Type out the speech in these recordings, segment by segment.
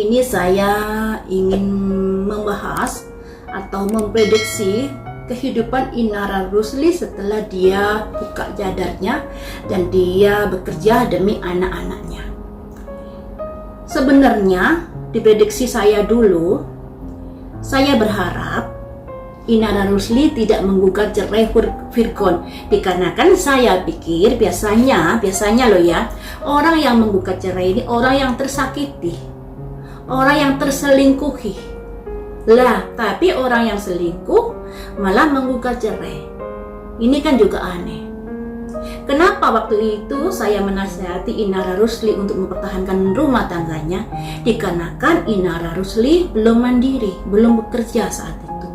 ini saya ingin membahas atau memprediksi kehidupan Inara Rusli setelah dia buka jadarnya dan dia bekerja demi anak-anaknya. Sebenarnya di prediksi saya dulu, saya berharap Inara Rusli tidak menggugat cerai Virgon, dikarenakan saya pikir biasanya loh ya, orang yang menggugat cerai ini orang yang tersakiti, orang yang terselingkuhi lah, tapi orang yang selingkuh malah menggugat cerai. Ini kan juga aneh. Kenapa waktu itu saya menasihati Inara Rusli untuk mempertahankan rumah tangganya? Dikarenakan Inara Rusli belum mandiri, belum bekerja saat itu.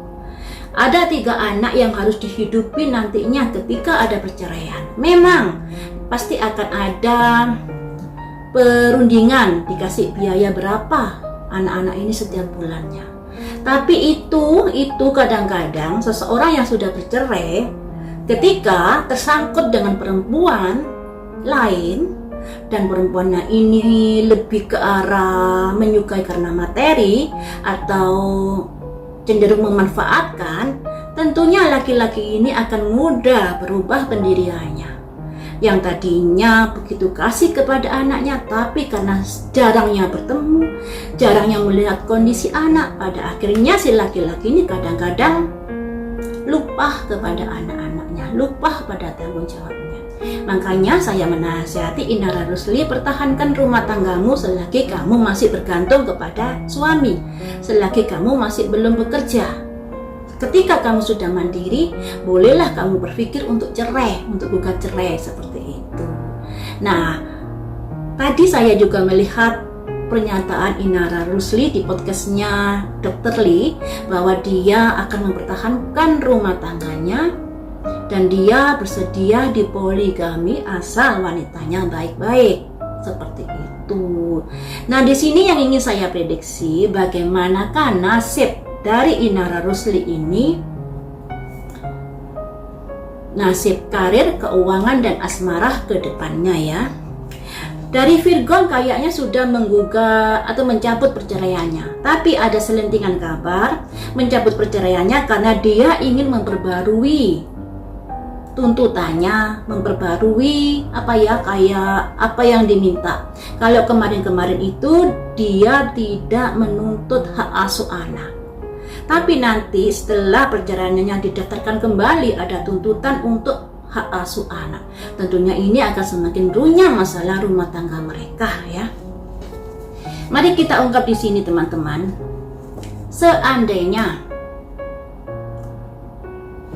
Ada 3 anak yang harus dihidupi nantinya ketika ada perceraian. Memang pasti akan ada perundingan, dikasih biaya berapa anak-anak ini setiap bulannya. Tapi itu kadang-kadang seseorang yang sudah bercerai ketika tersangkut dengan perempuan lain dan perempuannya ini lebih ke arah menyukai karena materi atau cenderung memanfaatkan, tentunya laki-laki ini akan mudah berubah pendiriannya. Yang tadinya begitu kasih kepada anaknya, tapi karena jarangnya bertemu, jarangnya melihat kondisi anak, pada akhirnya si laki-laki ini kadang-kadang lupa kepada anak-anaknya, lupa pada tanggung jawabnya. Makanya saya menasihati Inara Rusli, pertahankan rumah tanggamu selagi kamu masih bergantung kepada suami, selagi kamu masih belum bekerja. Ketika kamu sudah mandiri, bolehlah kamu berpikir untuk cerai, untuk gugat cerai seperti itu. Nah, tadi saya juga melihat pernyataan Inara Rusli di podcastnya Dr. Lee bahwa dia akan mempertahankan rumah tangganya dan dia bersedia dipoligami asal wanitanya baik-baik, seperti itu. Nah, di sini yang ingin saya prediksi, bagaimanakah nasib dari Inara Rusli ini, nasib karir, keuangan, dan asmara ke depannya ya. Dari Virgon kayaknya sudah menggugat atau mencabut perceraiannya, tapi ada selentingan kabar mencabut perceraiannya karena dia ingin memperbarui tuntutannya, memperbarui kayak apa yang diminta. Kalau kemarin-kemarin itu dia tidak menuntut hak asuh anak, tapi nanti setelah perceraiannya didaftarkan kembali ada tuntutan untuk hak asuh anak. Tentunya ini akan semakin runyam masalah rumah tangga mereka ya. Mari kita ungkap di sini teman-teman. Seandainya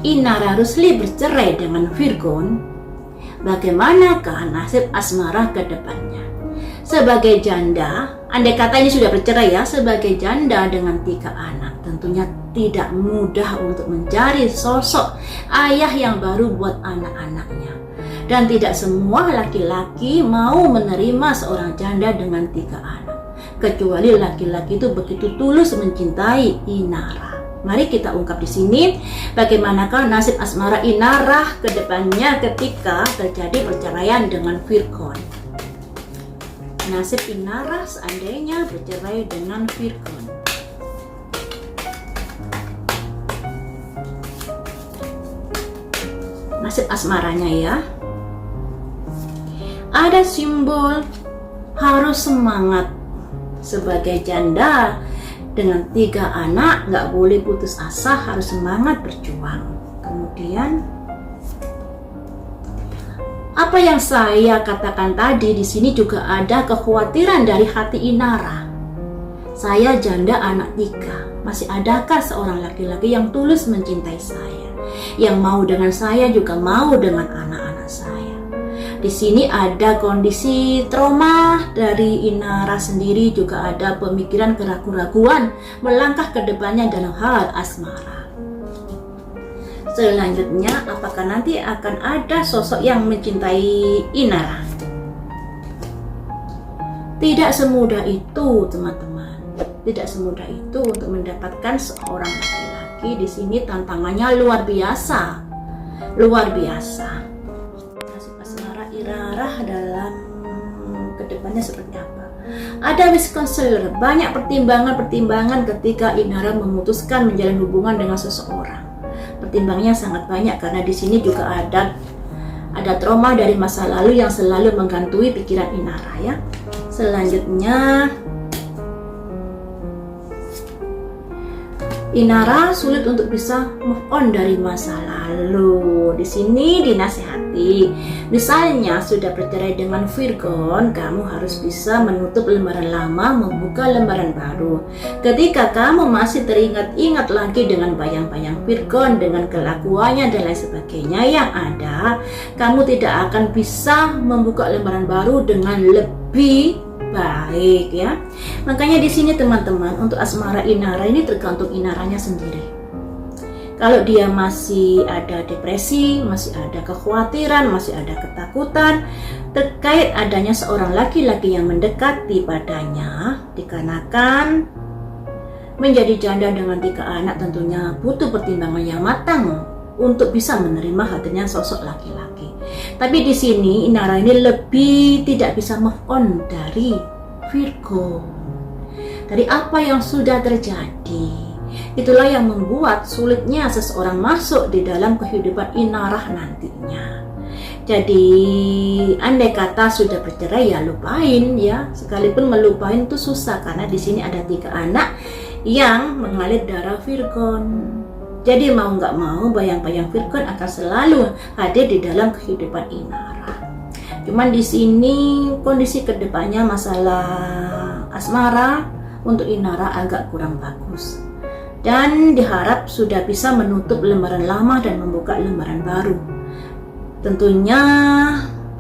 Inara Rusli bercerai dengan Virgon, bagaimanakah nasib asmara ke depannya? Sebagai janda, andai kata ini sudah bercerai ya, sebagai janda dengan 3 anak, tentunya tidak mudah untuk mencari sosok ayah yang baru buat anak-anaknya. Dan tidak semua laki-laki mau menerima seorang janda dengan 3 anak, kecuali laki-laki itu begitu tulus mencintai Inara. Mari kita ungkap di sini bagaimanakah nasib asmara Inara ke depannya ketika terjadi perceraian dengan Virgon. Nasib Inara seandainya bercerai dengan Virgon. Nasib asmaranya ya. Ada simbol harus semangat sebagai janda dengan 3 anak, nggak boleh putus asa, harus semangat berjuang. Kemudian apa yang saya katakan tadi, di sini juga ada kekhawatiran dari hati Inara. Saya janda anak 3, masih adakah seorang laki-laki yang tulus mencintai saya, yang mau dengan saya juga mau dengan anak-anak saya? Di sini ada kondisi trauma dari Inara sendiri, juga ada pemikiran keraguan-raguan melangkah ke depannya dalam hal asmara. Selanjutnya, apakah nanti akan ada sosok yang mencintai Inara? Tidak semudah itu, teman-teman. Tidak semudah itu untuk mendapatkan seorang laki-laki. Di sini tantangannya luar biasa. Luar biasa. Nasib asmara Inara dalam kedepannya seperti apa? Ada wise counselor, banyak pertimbangan-pertimbangan ketika Inara memutuskan menjalin hubungan dengan seseorang. Pertimbangannya sangat banyak karena di sini juga ada trauma dari masa lalu yang selalu menghantui pikiran Inara ya. Selanjutnya, Inara sulit untuk bisa move on dari masa lalu. Di sini dinasihati, misalnya sudah bercerai dengan Virgon, kamu harus bisa menutup lembaran lama, membuka lembaran baru. Ketika kamu masih teringat-ingat lagi dengan bayang-bayang Virgon, dengan kelakuannya dan lain sebagainya yang ada, kamu tidak akan bisa membuka lembaran baru dengan lebih baik ya. Makanya di sini teman-teman, untuk asmara Inara ini tergantung Inaranya sendiri. Kalau dia masih ada depresi, masih ada kekhawatiran, masih ada ketakutan terkait adanya seorang laki-laki yang mendekati padanya, dikarenakan menjadi janda dengan 3 anak tentunya butuh pertimbangan yang matang untuk bisa menerima hadirnya sosok laki-laki. Tapi di sini Inara ini lebih tidak bisa move on dari Virgo, dari apa yang sudah terjadi. Itulah yang membuat sulitnya seseorang masuk di dalam kehidupan Inara nantinya. Jadi andai kata sudah bercerai ya lupain ya, sekalipun melupain itu susah karena di sini ada 3 anak yang mengalir darah Virgon. Jadi mau nggak mau bayang-bayang Virgon akan selalu hadir di dalam kehidupan Inara. Cuman di sini kondisi kedepannya masalah asmara untuk Inara agak kurang bagus. Dan diharap sudah bisa menutup lembaran lama dan membuka lembaran baru. Tentunya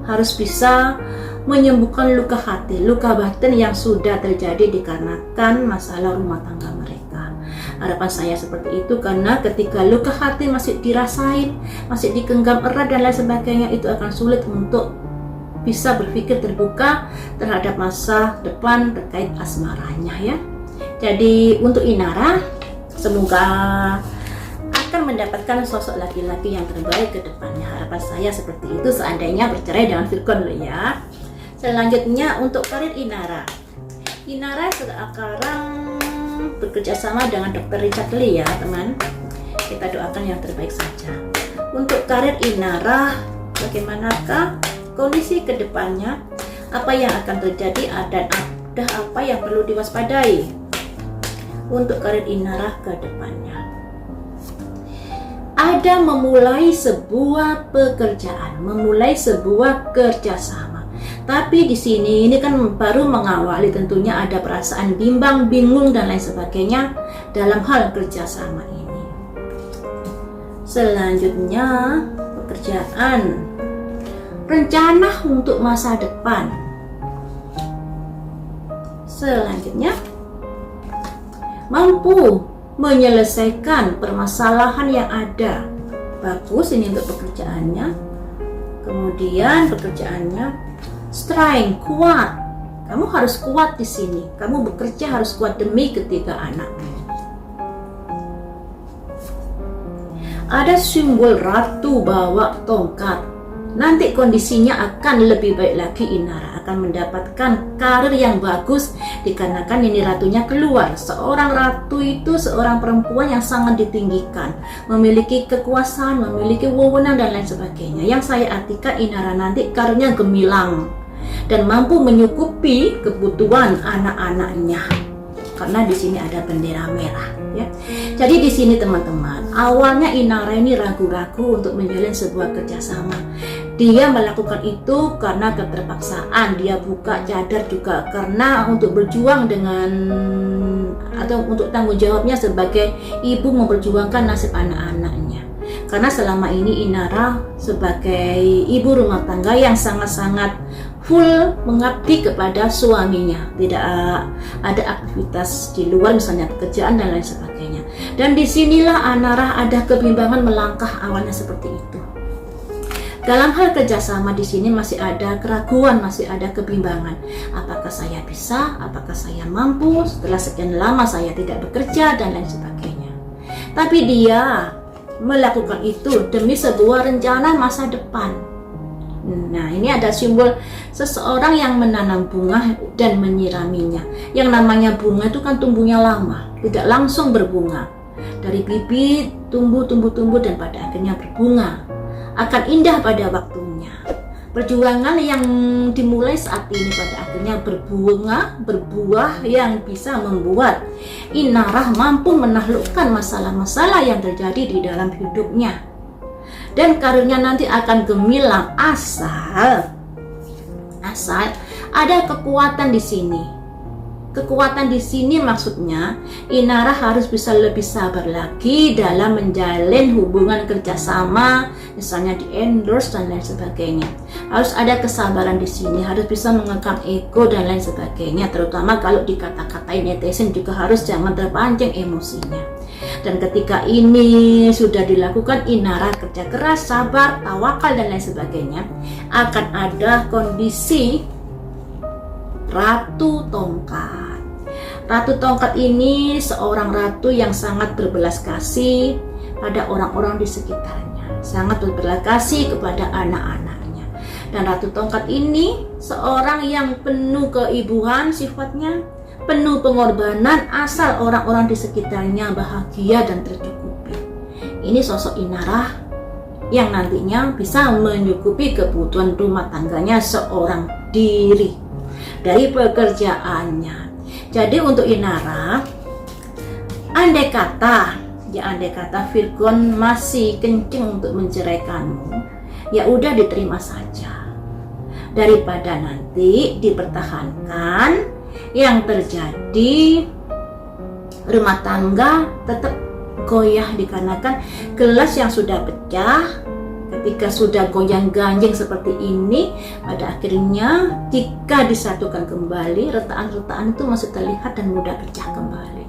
harus bisa menyembuhkan luka hati, luka batin yang sudah terjadi dikarenakan masalah rumah tangga mereka. Harapan saya seperti itu karena ketika luka hati masih dirasain, masih digenggam erat dan lain sebagainya, itu akan sulit untuk bisa berpikir terbuka terhadap masa depan terkait asmaranya ya. Jadi untuk Inara, semoga akan mendapatkan sosok laki-laki yang terbaik ke depannya. Harapan saya seperti itu seandainya bercerai dengan Virgon loh ya. Selanjutnya untuk karir Inara. Inara sekarang bekerja sama dengan Dr. Richard Lee ya teman. Kita doakan yang terbaik saja. Untuk karir Inara, bagaimanakah kondisi kedepannya? Apa yang akan terjadi dan ada apa yang perlu diwaspadai untuk karir Inara ke depannya? Ada memulai sebuah pekerjaan, memulai sebuah kerjasama. Tapi di sini ini kan baru mengawali, tentunya ada perasaan bimbang, bingung dan lain sebagainya dalam hal kerjasama ini. Selanjutnya pekerjaan, rencana untuk masa depan. Selanjutnya mampu menyelesaikan permasalahan yang ada. Bagus ini untuk pekerjaannya. Kemudian pekerjaannya strength, kuat. Kamu harus kuat di sini. Kamu bekerja harus kuat demi ketiga anakmu. Ada simbol ratu bawa tongkat. Nanti kondisinya akan lebih baik lagi. Inara akan mendapatkan karir yang bagus dikarenakan ini ratunya keluar. Seorang ratu itu seorang perempuan yang sangat ditinggikan, memiliki kekuasaan, memiliki wewenang dan lain sebagainya. Yang saya artikan Inara nanti karirnya gemilang dan mampu menyukupi kebutuhan anak-anaknya. Karena di sini ada bendera merah ya. Jadi di sini teman-teman, awalnya Inara ini ragu-ragu untuk menjalin sebuah kerjasama. Dia melakukan itu karena keterpaksaan. Dia buka cadar juga karena untuk berjuang dengan atau untuk tanggung jawabnya sebagai ibu memperjuangkan nasib anak-anaknya. Karena selama ini Inara sebagai ibu rumah tangga yang sangat-sangat full mengabdi kepada suaminya, tidak ada aktivitas di luar misalnya pekerjaan dan lain sebagainya. Dan disinilah Inara ada kebimbangan melangkah awalnya seperti itu. Dalam hal kerjasama di sini masih ada keraguan, masih ada kebimbangan. Apakah saya bisa? Apakah saya mampu? Setelah sekian lama saya tidak bekerja dan lain sebagainya. Tapi dia melakukan itu demi sebuah rencana masa depan. Nah, ini ada simbol seseorang yang menanam bunga dan menyiraminya. Yang namanya bunga itu kan tumbuhnya lama, tidak langsung berbunga. Dari bibit tumbuh dan pada akhirnya berbunga. Akan indah pada waktunya. Perjuangan yang dimulai saat ini pada akhirnya berbunga, berbuah yang bisa membuat Inarah mampu menaklukkan masalah-masalah yang terjadi di dalam hidupnya. Dan karirnya nanti akan gemilang asal ada kekuatan di sini. Kekuatan di sini maksudnya Inarah harus bisa lebih sabar lagi dalam menjalin hubungan kerjasama, misalnya di endorse dan lain sebagainya. Harus ada kesabaran di sini, harus bisa mengekang ego dan lain sebagainya. Terutama kalau dikata-katain netizen juga harus jangan terpancing emosinya. Dan ketika ini sudah dilakukan, Inarah kerja keras, sabar, tawakal dan lain sebagainya, akan ada kondisi Ratu Tongkat. Ratu Tongkat ini seorang ratu yang sangat berbelas kasih pada orang-orang di sekitarnya, sangat berbelas kasih kepada anak-anaknya. Dan Ratu Tongkat ini seorang yang penuh keibuan sifatnya, penuh pengorbanan asal orang-orang di sekitarnya bahagia dan tercukupi. Ini sosok Inarah yang nantinya bisa menyukupi kebutuhan rumah tangganya seorang diri dari pekerjaannya. Jadi untuk Inarah, andai kata Virgon masih kencing untuk menceraikanmu, ya udah diterima saja. Daripada nanti dipertahankan, yang terjadi rumah tangga tetap goyah dikarenakan gelas yang sudah pecah. Ketika sudah goyang-ganjing seperti ini, pada akhirnya jika disatukan kembali, retakan-retakan itu masih terlihat dan mudah pecah kembali.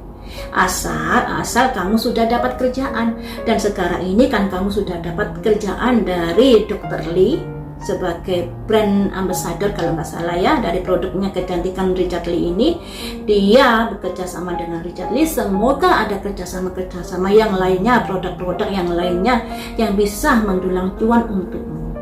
Asal kamu sudah dapat kerjaan. Dan sekarang ini kan kamu sudah dapat kerjaan dari Dr. Lee sebagai brand ambassador kalau nggak salah ya, dari produknya kecantikan Richard Lee ini. Dia bekerja sama dengan Richard Lee. Semoga ada kerjasama yang lainnya, produk-produk yang lainnya yang bisa mendulang cuan untukmu.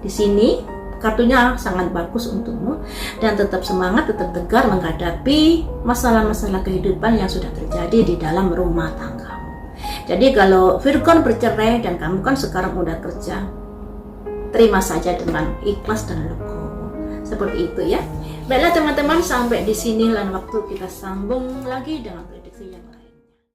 Di sini kartunya sangat bagus untukmu, dan tetap semangat, tetap tegar menghadapi masalah-masalah kehidupan yang sudah terjadi di dalam rumah tanggamu. Jadi kalau Virgon bercerai dan kamu kan sekarang udah kerja, terima saja dengan ikhlas dan legowo. Seperti itu ya. Baiklah teman-teman, sampai di sini lain waktu kita sambung lagi dengan prediksi yang